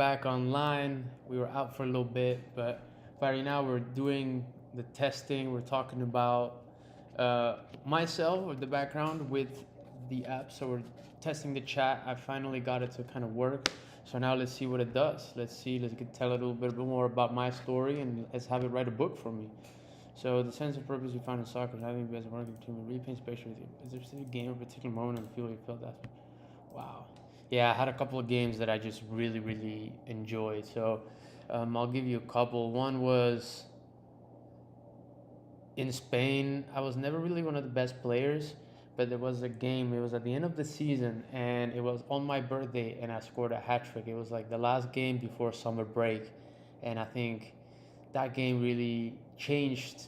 back online. We were out for a little bit, but right now we're doing the testing. We're talking about myself with the background with the app. So we're testing the chat. I finally got it to kind of work. So now let's see what it does. Let's tell a little bit more about my story and let's have it write a book for me. So the sense of purpose you find in soccer is having best working team and repaint space with you. Is there a specific game or particular moment in the field you felt that? Wow. Yeah, I had a couple of games that I just really enjoyed. So I'll give you a couple. One was in Spain. I was never really one of the best players, but there was a game. It was at the end of the season, and it was on my birthday, and I scored a hat trick. It was like the last game before summer break, and I think that game really changed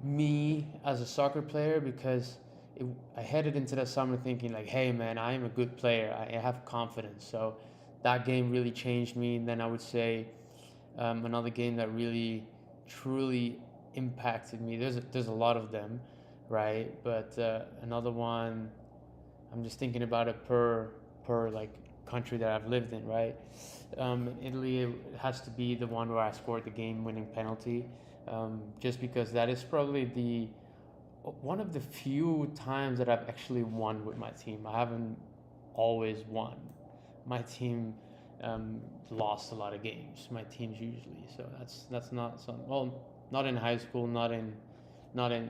me as a soccer player because I headed into the summer thinking like, hey man, I am a good player. I have confidence. So that game really changed me. And then I would say another game that really truly impacted me. There's a lot of them, right? But another one, I'm just thinking about it per like country that I've lived in, right? Italy, it has to be the one where I scored the game-winning penalty, just because that is probably the one of the few times that I've actually won with my team. I haven't always won. My team lost a lot of games. My teams usually, so that's not some. Well, not in high school, not in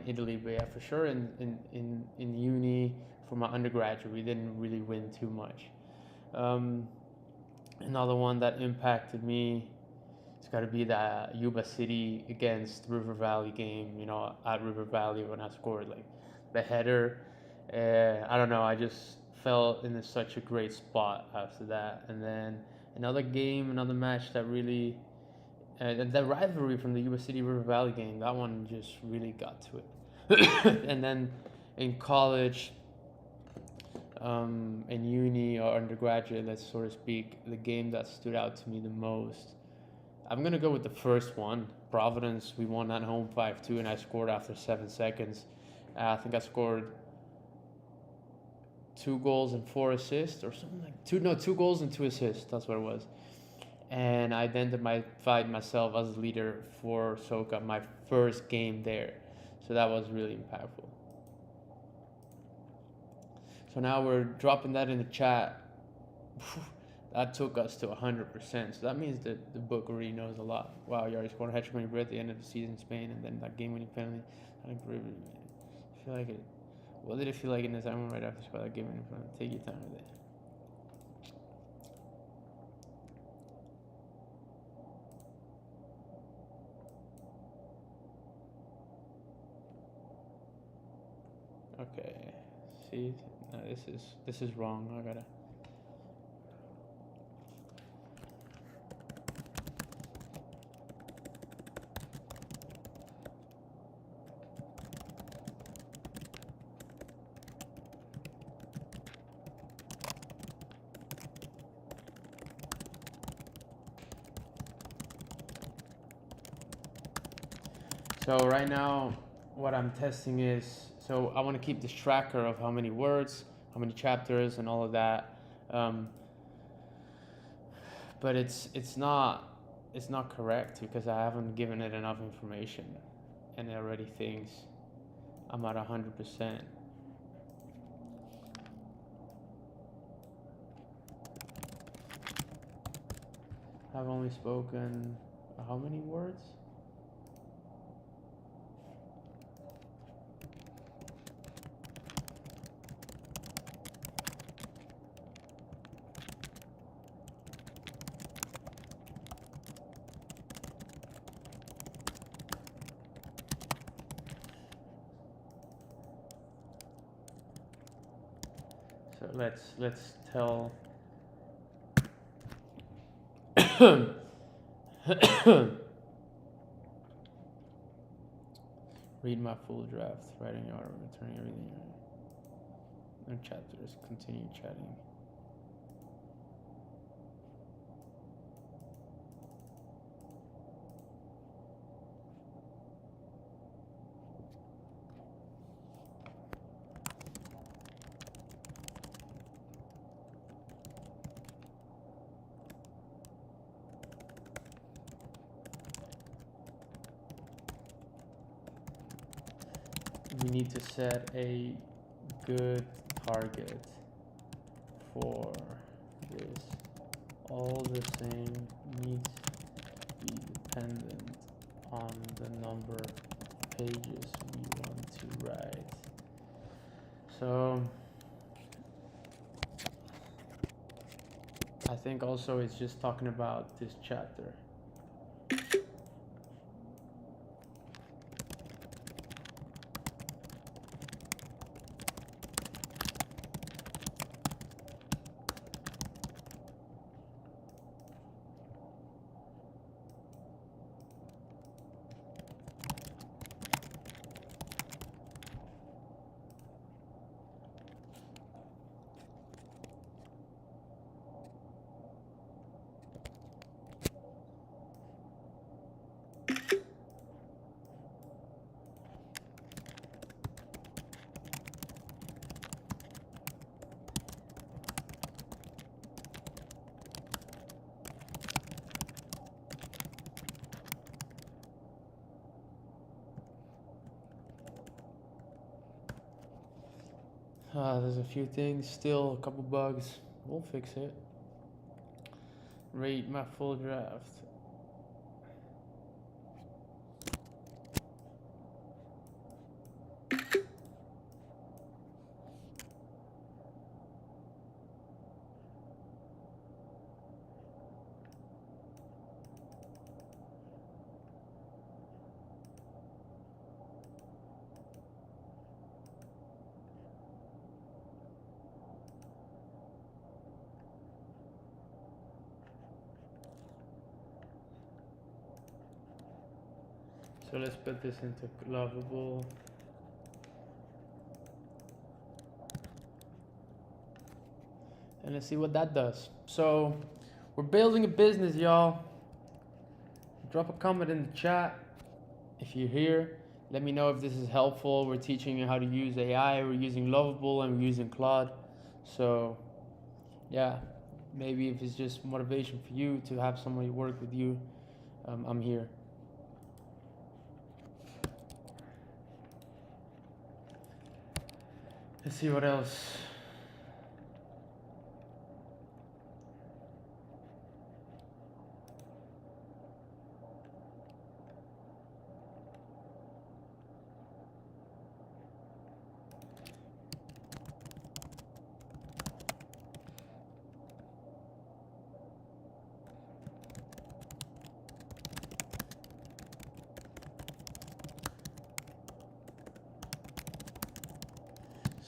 Italy, but yeah, for sure in uni for my undergraduate, we didn't really win too much. Um, Another one that impacted me, it's got to be the Yuba City against River Valley game. At River Valley when I scored like the header. I don't know. I just felt in such a great spot after that. And then another match that really, the rivalry from the Yuba City River Valley game. That one just really got to it. And then in college, in uni or undergraduate, let's sort of speak, the game that stood out to me the most. I'm gonna go with the first one, Providence. We won at home 5-2, and I scored after 7 seconds. I think I scored 2 goals and 4 assists, or something like 2 goals and 2 assists. That's what it was. And I identified myself as leader for Soka, my first game there. So that was really impactful. So now we're dropping that in the chat. That took us to 100%. So that means that the book already knows a lot. Wow, you already scored a hat trick when you were at the end of the season in Spain, and then that game winning penalty. I feel like it. What did it feel like in the time right after score that game winning penalty? Take your time with it. Okay. See, no, this is wrong. I gotta. So right now, what I'm testing is, so I want to keep this tracker of how many words, how many chapters, and all of that. Um, but it's not correct because I haven't given it enough information, and it already thinks I'm at 100%. I've only spoken how many words? So let's tell. Read my full draft, writing your returning everything. No chapters. Continue chatting. we need to set a good target for this. All the same needs to be dependent on the number of pages we want to write. So I think also it's just talking about this chapter. There's a few things, still a couple bugs. We'll fix it. Rate my full draft. So let's put this into Lovable. And let's see what that does. So we're building a business, y'all. Drop a comment in the chat if you're here. Let me know if this is helpful. We're teaching you how to use AI. We're using Lovable and we're using Claude. So yeah, maybe if it's just motivation for you to have somebody work with you, I'm here. Let's see what else.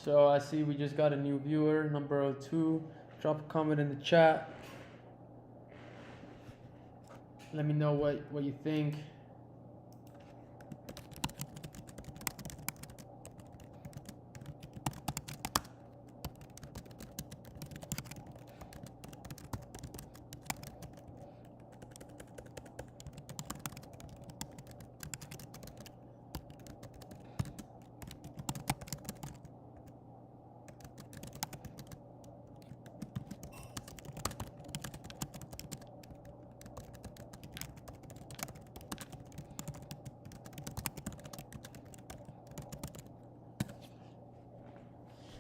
So I see we just got a new viewer, number 02. Drop a comment in the chat. Let me know what you think.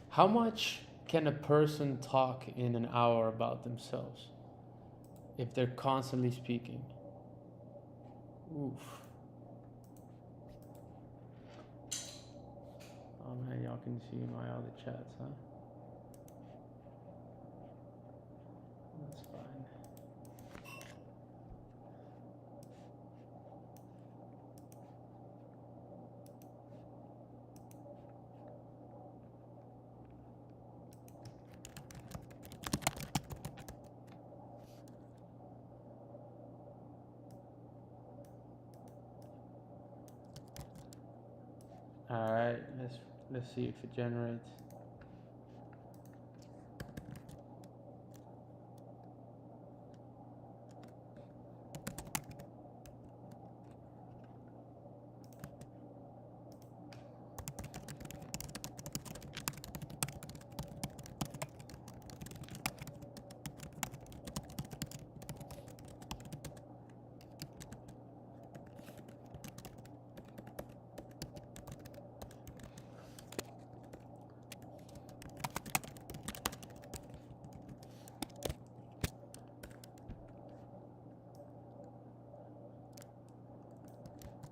How much can a person talk in an hour about themselves if they're constantly speaking? Oof. Oh man, y'all can see my other chats, huh? That's fine. All right, let's see if it generates.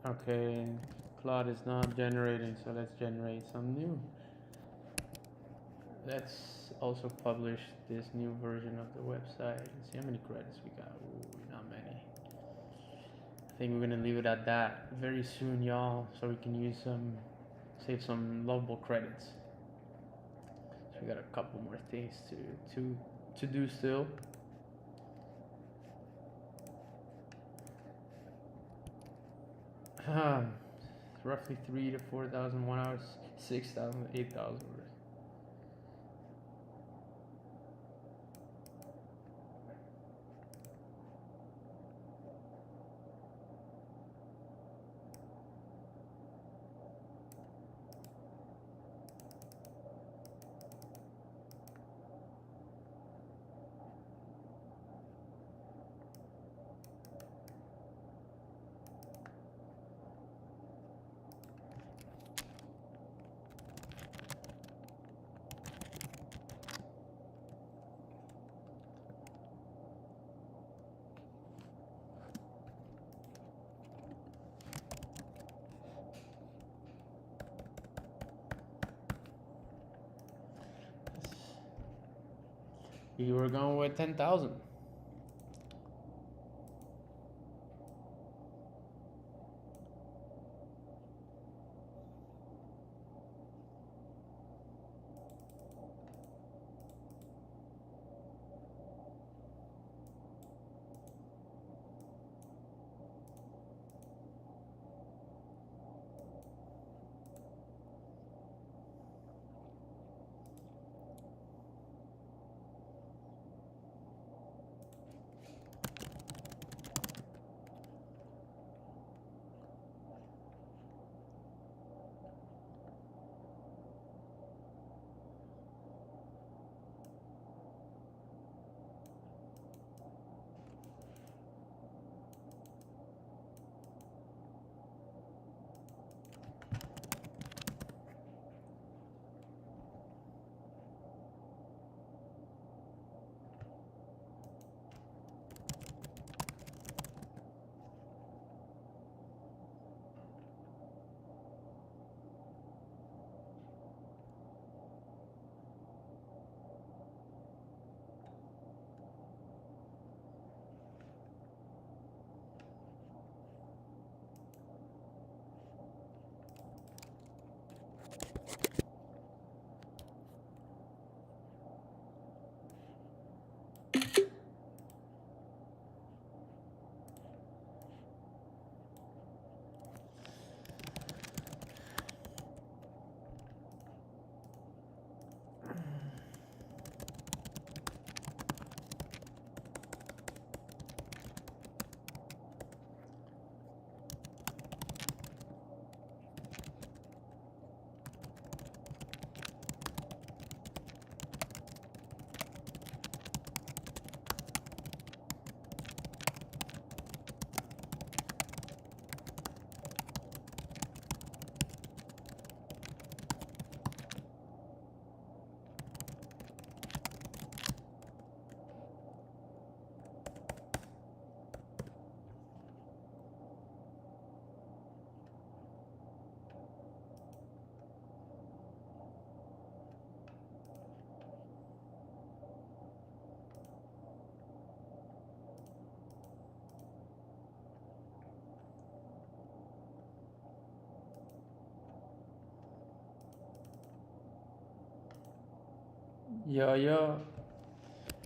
Okay, Claude is not generating, so let's generate some new. Let's also publish this new version of the website and see how many credits we got. Ooh, not many. I think we're gonna leave it at that very soon, y'all, so we can save some lovable credits. So we got a couple more things to do still. Roughly 3 to 4,000 1 hours, 6,000, 8,000. You were going with 10,000. Yo, yo.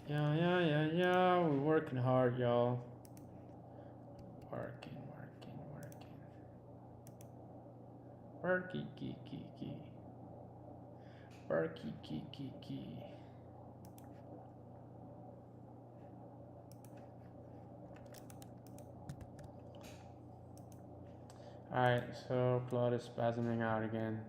Yeah. We're working hard, y'all. Working. Worky, key. Worky, key. Alright, so Claude is spasming out again.